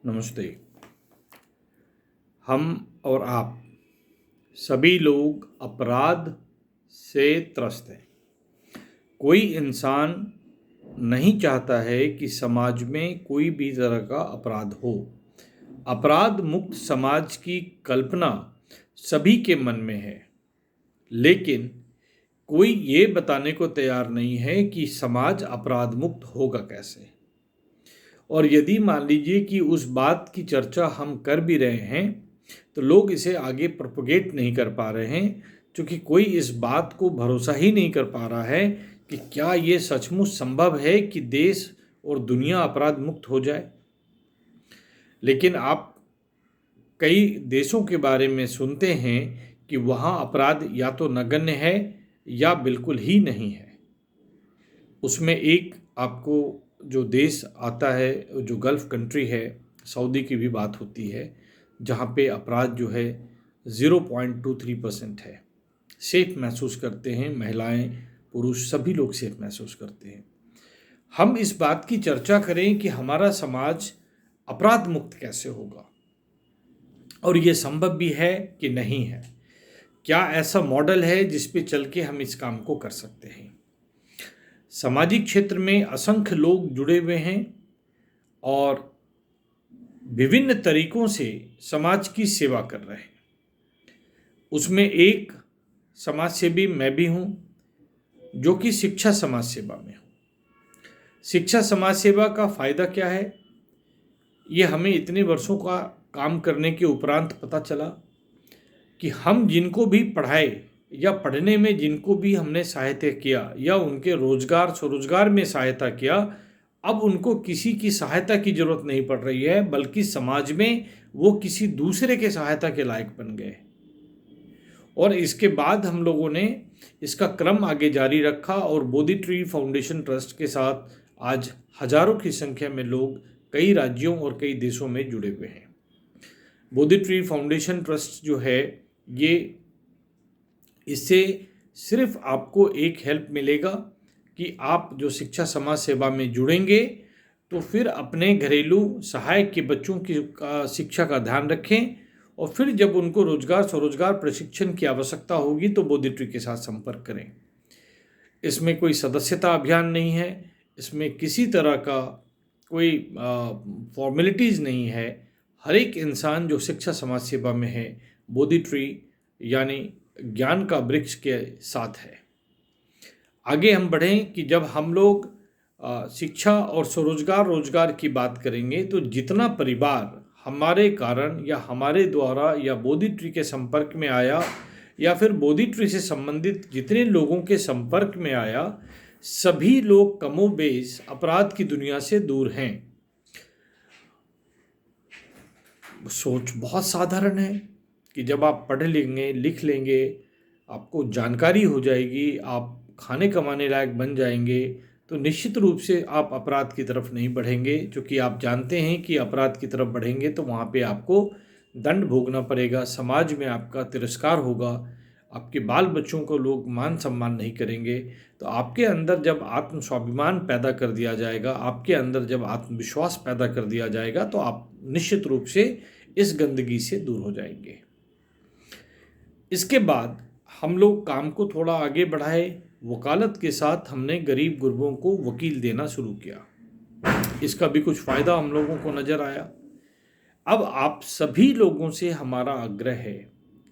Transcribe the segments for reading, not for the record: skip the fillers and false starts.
नमस्ते। हम और आप सभी लोग अपराध से त्रस्त हैं। कोई इंसान नहीं चाहता है कि समाज में कोई भी तरह का अपराध हो। अपराध मुक्त समाज की कल्पना सभी के मन में है, लेकिन कोई ये बताने को तैयार नहीं है कि समाज अपराध मुक्त होगा कैसे। और यदि मान लीजिए कि उस बात की चर्चा हम कर भी रहे हैं तो लोग इसे आगे प्रोपोगेट नहीं कर पा रहे हैं, क्योंकि कोई इस बात को भरोसा ही नहीं कर पा रहा है कि क्या ये सचमुच संभव है कि देश और दुनिया अपराध मुक्त हो जाए। लेकिन आप कई देशों के बारे में सुनते हैं कि वहाँ अपराध या तो नगण्य है या बिल्कुल ही नहीं है। उसमें एक आपको जो देश आता है, जो गल्फ़ कंट्री है, सऊदी की भी बात होती है, जहाँ पे अपराध जो है 0.23% है। सेफ महसूस करते हैं, महिलाएं, पुरुष सभी लोग सेफ महसूस करते हैं। हम इस बात की चर्चा करें कि हमारा समाज अपराध मुक्त कैसे होगा, और ये संभव भी है कि नहीं है। क्या ऐसा मॉडल है जिस पे चल के हम इस काम को कर सकते हैं। सामाजिक क्षेत्र में असंख्य लोग जुड़े हुए हैं और विभिन्न तरीकों से समाज की सेवा कर रहे हैं। उसमें एक समाज सेवी मैं भी हूँ, जो कि शिक्षा समाज सेवा में हूँ। शिक्षा समाज सेवा का फ़ायदा क्या है, ये हमें इतने वर्षों का काम करने के उपरांत पता चला कि हम जिनको भी पढ़ाए या पढ़ने में जिनको भी हमने सहायता किया या उनके रोजगार स्वरोजगार में सहायता किया, अब उनको किसी की सहायता की जरूरत नहीं पड़ रही है, बल्कि समाज में वो किसी दूसरे के सहायता के लायक बन गए। और इसके बाद हम लोगों ने इसका क्रम आगे जारी रखा और बोधि ट्री फाउंडेशन ट्रस्ट के साथ आज हजारों की संख्या में लोग कई राज्यों और कई देशों में जुड़े हुए हैं। बोधि ट्री फाउंडेशन ट्रस्ट जो है, ये इससे सिर्फ आपको एक हेल्प मिलेगा कि आप जो शिक्षा समाज सेवा में जुड़ेंगे तो फिर अपने घरेलू सहायक के बच्चों की शिक्षा का ध्यान रखें, और फिर जब उनको रोजगार स्वरोजगार प्रशिक्षण की आवश्यकता होगी तो बोधि ट्री के साथ संपर्क करें। इसमें कोई सदस्यता अभियान नहीं है, इसमें किसी तरह का कोई फॉर्मेलिटीज़ नहीं है। हर एक इंसान जो शिक्षा समाज सेवा में है, बोधि ट्री यानी ज्ञान का वृक्ष के साथ है। आगे हम बढ़ें कि जब हम लोग शिक्षा और स्वरोजगार रोजगार की बात करेंगे तो जितना परिवार हमारे कारण या हमारे द्वारा या बोधि ट्री के संपर्क में आया या फिर बोधि ट्री से संबंधित जितने लोगों के संपर्क में आया, सभी लोग कमोबेश अपराध की दुनिया से दूर हैं। सोच बहुत साधारण है कि जब आप पढ़ लेंगे, लिख लेंगे, आपको जानकारी हो जाएगी, आप खाने कमाने लायक बन जाएंगे, तो निश्चित रूप से आप अपराध की तरफ नहीं बढ़ेंगे, क्योंकि आप जानते हैं कि अपराध की तरफ बढ़ेंगे तो वहाँ पे आपको दंड भोगना पड़ेगा, समाज में आपका तिरस्कार होगा, आपके बाल बच्चों को लोग मान सम्मान नहीं करेंगे। तो आपके अंदर जब आत्म स्वाभिमान पैदा कर दिया जाएगा, आपके अंदर जब आत्मविश्वास पैदा कर दिया जाएगा, तो आप निश्चित रूप से इस गंदगी से दूर हो जाएंगे। इसके बाद हम लोग काम को थोड़ा आगे बढ़ाए, वकालत के साथ हमने गरीब गुरबों को वकील देना शुरू किया। इसका भी कुछ फ़ायदा हम लोगों को नज़र आया। अब आप सभी लोगों से हमारा आग्रह है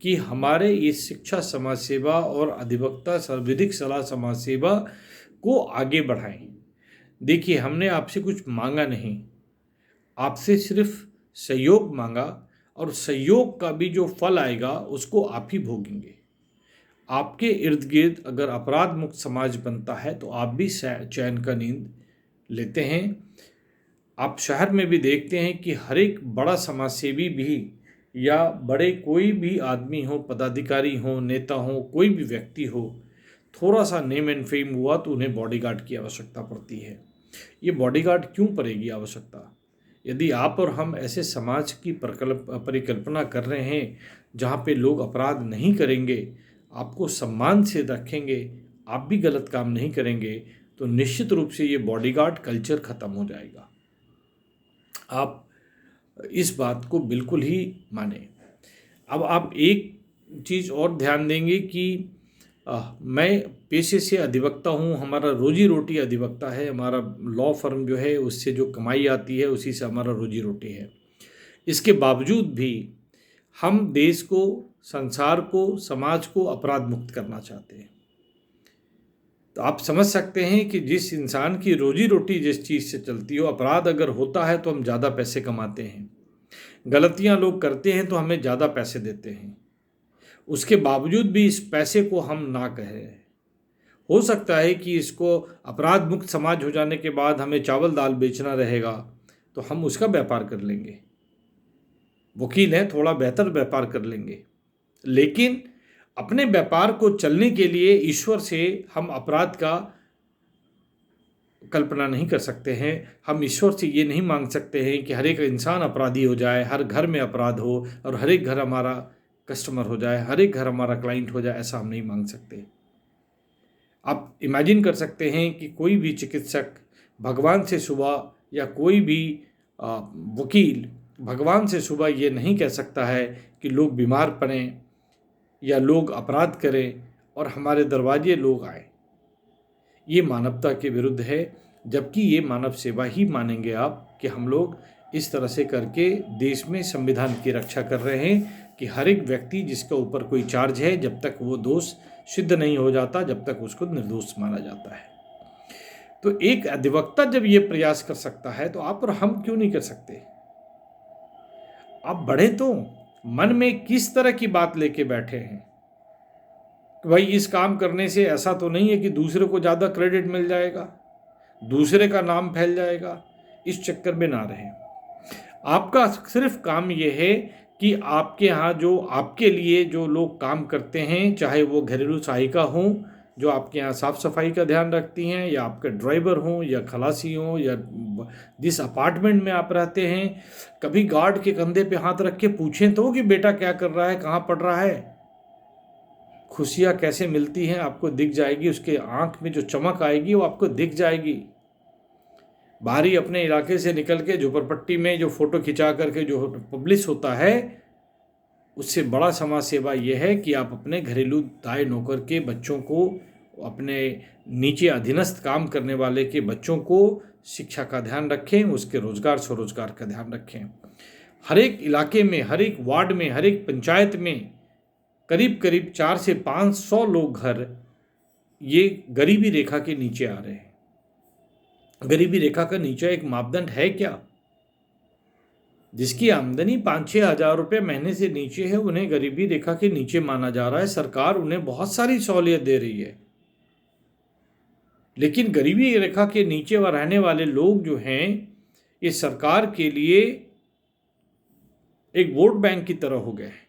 कि हमारे इस शिक्षा समाज सेवा और अधिवक्ता विधिक सलाह समाज सेवा को आगे बढ़ाएं। देखिए, हमने आपसे कुछ मांगा नहीं, आपसे सिर्फ सहयोग मांगा, और सहयोग का भी जो फल आएगा उसको आप ही भोगेंगे। आपके इर्द गिर्द अगर अपराध मुक्त समाज बनता है तो आप भी चैन का नींद लेते हैं। आप शहर में भी देखते हैं कि हर एक बड़ा समाजसेवी भी या बड़े कोई भी आदमी हो, पदाधिकारी हो, नेता हो, कोई भी व्यक्ति हो, थोड़ा सा नेम एंड फेम हुआ तो उन्हें बॉडीगार्ड की आवश्यकता पड़ती है। ये बॉडीगार्ड क्यों पड़ेगी आवश्यकता? यदि आप और हम ऐसे समाज की परिकल्पना कर रहे हैं जहाँ पे लोग अपराध नहीं करेंगे, आपको सम्मान से रखेंगे, आप भी गलत काम नहीं करेंगे, तो निश्चित रूप से ये बॉडीगार्ड कल्चर ख़त्म हो जाएगा। आप इस बात को बिल्कुल ही माने। अब आप एक चीज़ और ध्यान देंगे कि मैं पेशे से अधिवक्ता हूँ, हमारा रोजी रोटी अधिवक्ता है, हमारा लॉ फर्म जो है उससे जो कमाई आती है उसी से हमारा रोजी रोटी है। इसके बावजूद भी हम देश को, संसार को, समाज को अपराध मुक्त करना चाहते हैं। तो आप समझ सकते हैं कि जिस इंसान की रोजी रोटी जिस चीज़ से चलती हो, अपराध अगर होता है तो हम ज़्यादा पैसे कमाते हैं, गलतियां लोग करते हैं तो हमें ज़्यादा पैसे देते हैं, उसके बावजूद भी इस पैसे को हम ना कहें। हो सकता है कि इसको अपराध मुक्त समाज हो जाने के बाद हमें चावल दाल बेचना रहेगा तो हम उसका व्यापार कर लेंगे, वकील हैं थोड़ा बेहतर व्यापार कर लेंगे, लेकिन अपने व्यापार को चलने के लिए ईश्वर से हम अपराध का कल्पना नहीं कर सकते हैं। हम ईश्वर से ये नहीं मांग सकते हैं कि हर एक इंसान अपराधी हो जाए, हर घर में अपराध हो और हर एक घर हमारा कस्टमर हो जाए, हर एक घर हमारा क्लाइंट हो जाए, ऐसा हम नहीं मांग सकते। आप इमेजिन कर सकते हैं कि कोई भी चिकित्सक भगवान से सुबह या कोई भी वकील भगवान से सुबह ये नहीं कह सकता है कि लोग बीमार पड़ें या लोग अपराध करें और हमारे दरवाजे लोग आए। ये मानवता के विरुद्ध है, जबकि ये मानव सेवा ही मानेंगे आप कि हम लोग इस तरह से करके देश में संविधान की रक्षा कर रहे हैं कि हर एक व्यक्ति जिसका ऊपर कोई चार्ज है, जब तक वो दोष सिद्ध नहीं हो जाता, जब तक उसको निर्दोष माना जाता है। तो एक अधिवक्ता जब ये प्रयास कर सकता है तो आप और हम क्यों नहीं कर सकते? आप बड़े तो मन में किस तरह की बात लेके बैठे हैं कि भाई इस काम करने से ऐसा तो नहीं है कि दूसरे को ज़्यादा क्रेडिट मिल जाएगा, दूसरे का नाम फैल जाएगा, इस चक्कर में ना रहें। आपका सिर्फ काम यह है कि आपके यहाँ जो आपके लिए जो लोग काम करते हैं, चाहे वो घरेलू सहायिका हों जो आपके यहाँ साफ़ सफाई का ध्यान रखती हैं, या आपके ड्राइवर हों या खलासी हों, या जिस अपार्टमेंट में आप रहते हैं, कभी गार्ड के कंधे पे हाथ रख के पूछें तो कि बेटा क्या कर रहा है, कहाँ पढ़ रहा है। खुशियाँ कैसे मिलती हैं आपको दिख जाएगी, उसके आँख में जो चमक आएगी वो आपको दिख जाएगी। बाहरी अपने इलाके से निकल के झोपड़पट्टी में जो फ़ोटो खिंचा करके जो पब्लिश होता है, उससे बड़ा समाज सेवा यह है कि आप अपने घरेलू दाई नौकर के बच्चों को, अपने नीचे अधीनस्थ काम करने वाले के बच्चों को शिक्षा का ध्यान रखें, उसके रोज़गार स्वरोज़गार का ध्यान रखें। हर एक इलाके में, हर एक वार्ड में, हर एक पंचायत में करीब करीब 400 से 500 लोग घर ये गरीबी रेखा के नीचे आ रहे हैं। गरीबी रेखा का नीचे एक मापदंड है क्या? जिसकी आमदनी 5-6 हज़ार रुपये महीने से नीचे है, उन्हें गरीबी रेखा के नीचे माना जा रहा है। सरकार उन्हें बहुत सारी सहूलियत दे रही है, लेकिन गरीबी रेखा के नीचे रहने वाले लोग जो हैं, ये सरकार के लिए एक वोट बैंक की तरह हो गए हैं।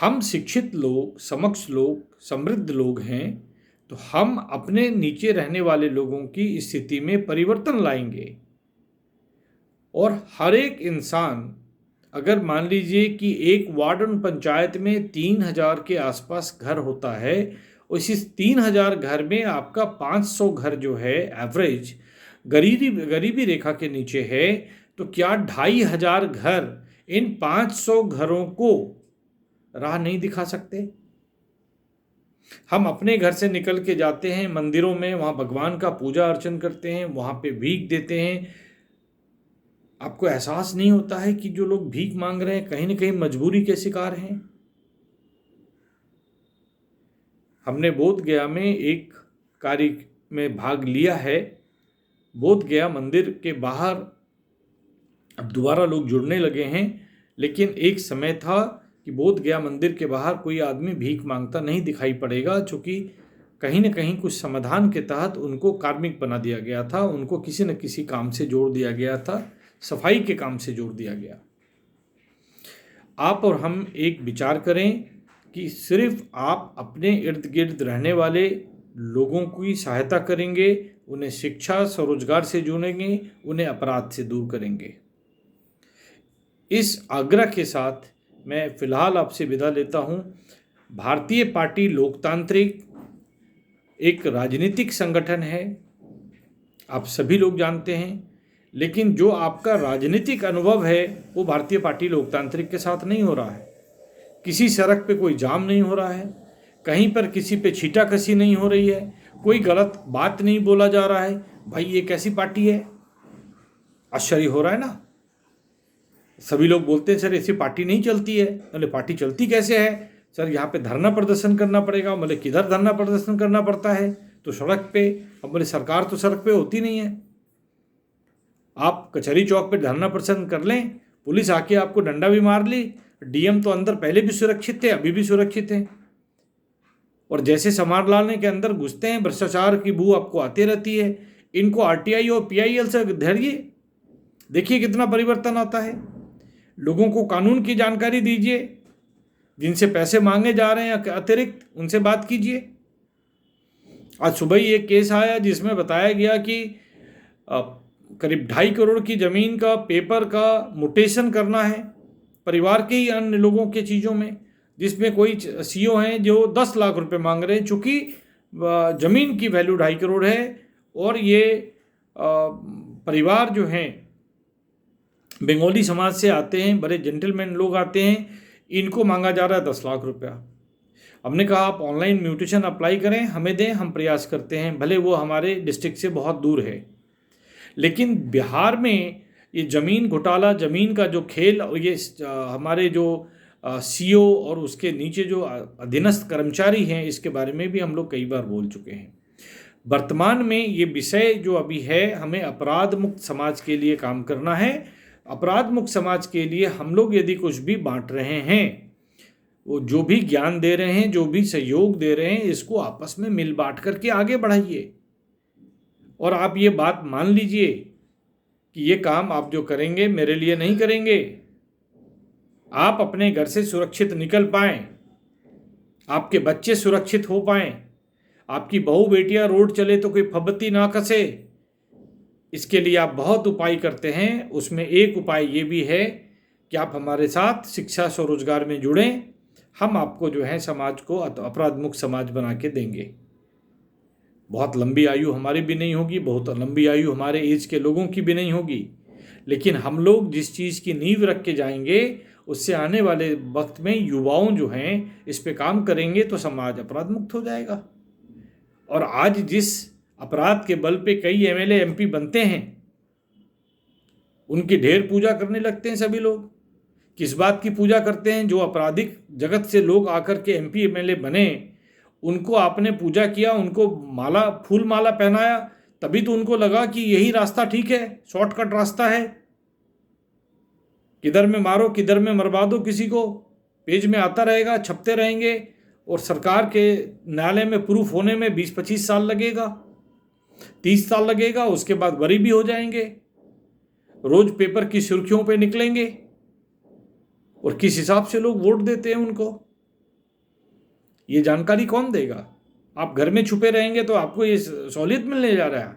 हम शिक्षित लोग, समक्ष लोग, समृद्ध लोग हैं, तो हम अपने नीचे रहने वाले लोगों की स्थिति में परिवर्तन लाएंगे। और हर एक इंसान, अगर मान लीजिए कि एक वार्डन पंचायत में 3000 के आसपास घर होता है, और इस 3000 घर में आपका 500 घर जो है एवरेज गरीबी रेखा के नीचे है, तो क्या 2500 घर इन 500 घरों को राह नहीं दिखा सकते? हम अपने घर से निकल के जाते हैं मंदिरों में, वहाँ भगवान का पूजा अर्चन करते हैं, वहाँ पे भीख देते हैं। आपको एहसास नहीं होता है कि जो लोग भीख मांग रहे हैं कहीं ना कहीं मजबूरी के शिकार हैं? हमने बोध गया में एक कार्य में भाग लिया है। बोध गया मंदिर के बाहर अब दोबारा लोग जुड़ने लगे हैं, लेकिन एक समय था कि बोध गया मंदिर के बाहर कोई आदमी भीख मांगता नहीं दिखाई पड़ेगा, चूँकि कहीं ना कहीं कुछ समाधान के तहत उनको कार्मिक बना दिया गया था, उनको किसी न किसी काम से जोड़ दिया गया था, सफाई के काम से जोड़ दिया गया। आप और हम एक विचार करें कि सिर्फ आप अपने इर्द गिर्द रहने वाले लोगों की सहायता करेंगे, उन्हें शिक्षा स्वरोजगार से जोड़ेंगे, उन्हें अपराध से दूर करेंगे। इस आग्रह के साथ मैं फिलहाल आपसे विदा लेता हूं। भारतीय पार्टी लोकतांत्रिक एक राजनीतिक संगठन है, आप सभी लोग जानते हैं, लेकिन जो आपका राजनीतिक अनुभव है वो भारतीय पार्टी लोकतांत्रिक के साथ नहीं हो रहा है। किसी सड़क पे कोई जाम नहीं हो रहा है, कहीं पर किसी पे छींटाकशी नहीं हो रही है, कोई गलत बात नहीं बोला जा रहा है। भाई ये कैसी पार्टी है? आश्चर्य हो रहा है ना। सभी लोग बोलते हैं सर ऐसी पार्टी नहीं चलती है। बोले पार्टी चलती कैसे है? सर यहाँ पे धरना प्रदर्शन करना पड़ेगा। बोले किधर धरना प्रदर्शन करना पड़ता है? तो सड़क पे। अब बोले सरकार तो सड़क पे होती नहीं है। आप कचहरी चौक पे धरना प्रदर्शन कर लें, पुलिस आके आपको डंडा भी मार ली, डीएम तो अंदर पहले भी सुरक्षित थे, अभी भी सुरक्षित हैं। और जैसे समार लाने के अंदर घुसते हैं, भ्रष्टाचार की बू आपको आती रहती है। इनको आरटीआई और पीआईएल से धैर्य, देखिए कितना परिवर्तन आता है। लोगों को कानून की जानकारी दीजिए, जिनसे पैसे मांगे जा रहे हैं अतिरिक्त उनसे बात कीजिए। आज सुबह ही एक केस आया जिसमें बताया गया कि करीब 2.5 करोड़ की ज़मीन का पेपर का म्यूटेशन करना है परिवार के ही अन्य लोगों के चीज़ों में, जिसमें कोई सीओ हैं जो 10 लाख रुपए मांग रहे हैं। चूँकि ज़मीन की वैल्यू 2.5 करोड़ है और ये परिवार जो हैं बंगाली समाज से आते हैं, बड़े जेंटलमैन लोग आते हैं, इनको मांगा जा रहा है 10 लाख रुपया। हमने कहा आप ऑनलाइन म्यूटेशन अप्लाई करें, हमें दें, हम प्रयास करते हैं, भले वो हमारे डिस्ट्रिक्ट से बहुत दूर है। लेकिन बिहार में ये ज़मीन घोटाला, ज़मीन का जो खेल, और ये हमारे जो सीओ और उसके नीचे जो अधीनस्थ कर्मचारी हैं, इसके बारे में भी हम लोग कई बार बोल चुके हैं। वर्तमान में ये विषय जो अभी है, हमें अपराध मुक्त समाज के लिए काम करना है। अपराध मुक्त समाज के लिए हम लोग यदि कुछ भी बांट रहे हैं, वो जो भी ज्ञान दे रहे हैं, जो भी सहयोग दे रहे हैं, इसको आपस में मिल बांट करके आगे बढ़ाइए। और आप ये बात मान लीजिए कि ये काम आप जो करेंगे मेरे लिए नहीं करेंगे। आप अपने घर से सुरक्षित निकल पाएँ, आपके बच्चे सुरक्षित हो पाएँ, आपकी बहू बेटियां रोड चले तो कोई फब्बती ना कसे, इसके लिए आप बहुत उपाय करते हैं। उसमें एक उपाय ये भी है कि आप हमारे साथ शिक्षा स्वरोजगार में जुड़ें। हम आपको जो है समाज को अपराध मुक्त समाज बना के देंगे। बहुत लंबी आयु हमारी भी नहीं होगी, बहुत लंबी आयु हमारे एज के लोगों की भी नहीं होगी, लेकिन हम लोग जिस चीज़ की नींव रख के जाएंगे, उससे आने वाले वक्त में युवाओं जो हैं इस पे काम करेंगे तो समाज अपराध मुक्त हो जाएगा। और आज जिस अपराध के बल पे कई एमएलए एमपी बनते हैं, उनकी ढेर पूजा करने लगते हैं सभी लोग। किस बात की पूजा करते हैं? जो आपराधिक जगत से लोग आकर के एमपी एमएलए बने, उनको आपने पूजा किया, उनको माला, फूल माला पहनाया, तभी तो उनको लगा कि यही रास्ता ठीक है, शॉर्टकट रास्ता है। किधर में मारो, किधर में मरवा दो, किसी को पेज में आता रहेगा, छपते रहेंगे, और सरकार के न्यायालय में प्रूफ होने में 20-25 साल लगेगा, 30 साल लगेगा। उसके बाद बरी भी हो जाएंगे, रोज पेपर की सुर्खियों पे निकलेंगे। और किस हिसाब से लोग वोट देते हैं उनको, ये जानकारी कौन देगा? आप घर में छुपे रहेंगे तो आपको ये सहूलियत मिलने जा रहा है?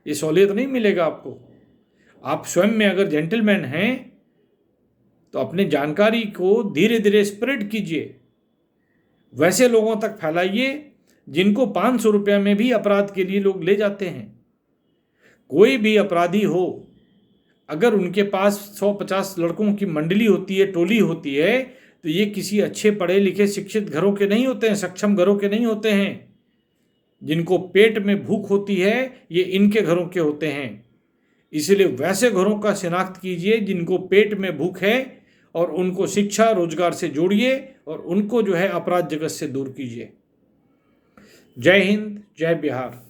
ये सहूलियत नहीं मिलेगा आपको। आप स्वयं में अगर जेंटलमैन हैं तो अपनी जानकारी को धीरे धीरे स्प्रेड कीजिए, वैसे लोगों तक फैलाइए जिनको 500 रुपये में भी अपराध के लिए लोग ले जाते हैं। कोई भी अपराधी हो, अगर उनके पास 150 लड़कों की मंडली होती है, टोली होती है, तो ये किसी अच्छे पढ़े लिखे शिक्षित घरों के नहीं होते हैं, सक्षम घरों के नहीं होते हैं। जिनको पेट में भूख होती है, ये इनके घरों के होते हैं। इसलिए वैसे घरों का शिनाख्त कीजिए जिनको पेट में भूख है, और उनको शिक्षा रोजगार से जोड़िए, और उनको जो है अपराध जगत से दूर कीजिए। जय हिंद, जय बिहार।